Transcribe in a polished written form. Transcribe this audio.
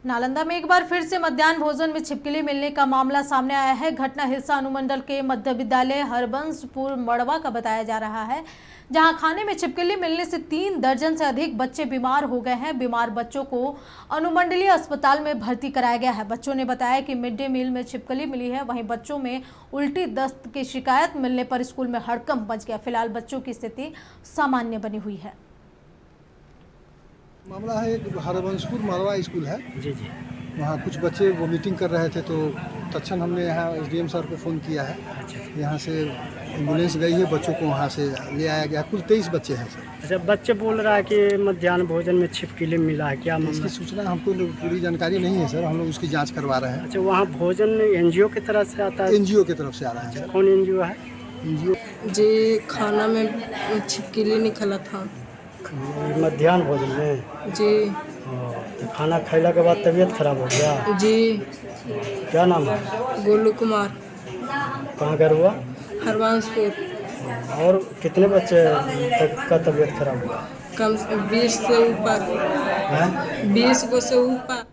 नालंदा में एक बार फिर से मध्याह्न भोजन में छिपकली मिलने का मामला सामने आया है। घटना हिस्सा अनुमंडल के मध्य विद्यालय हरबंसपुर मड़वा का बताया जा रहा है, जहां खाने में छिपकली मिलने से 3 दर्जन से अधिक बच्चे बीमार हो गए हैं। बीमार बच्चों को अनुमंडलीय अस्पताल में भर्ती कराया गया है। बच्चों ने बताया कि मिड डे मील में छिपकली मिली है। वहीं बच्चों में उल्टी दस्त की शिकायत मिलने पर स्कूल में हड़कंप मच गया। फिलहाल बच्चों की स्थिति सामान्य बनी हुई है। मामला है एक हरबंसपुर मरवा स्कूल है जी जी। वहाँ कुछ बच्चे वो मीटिंग कर रहे थे, तो तत्क्षण हमने यहाँ एसडीएम सर को फ़ोन किया है। यहाँ से एम्बुलेंस गई है, बच्चों को वहाँ से ले आया गया। कुल 23 बच्चे हैं सर। अच्छा, बच्चे बोल रहा है कि मध्याह्न भोजन में छिपकली मिला है, क्या मामला? इसकी सूचना हमको पूरी जानकारी नहीं है सर, हम लोग उसकी जाँच करवा रहे हैं। अच्छा, वहाँ भोजन एनजीओ की तरफ से आता है? एनजीओ की तरफ से आ रहा है सर। कौन एनजीओ है? एनजीओ जी, खाना में छिपकली निकला था मध्याह्न भोजन में? जी। तो खाना खैला के बाद तबीयत खराब हो गया? जी। क्या नाम है? गोलू कुमार। कहाँ घर हुआ? हरबंसपुर। और कितने बच्चे तक का तबीयत खराब हुआ? कम से 20 से ऊपर। हैं? 20 को से ऊपर।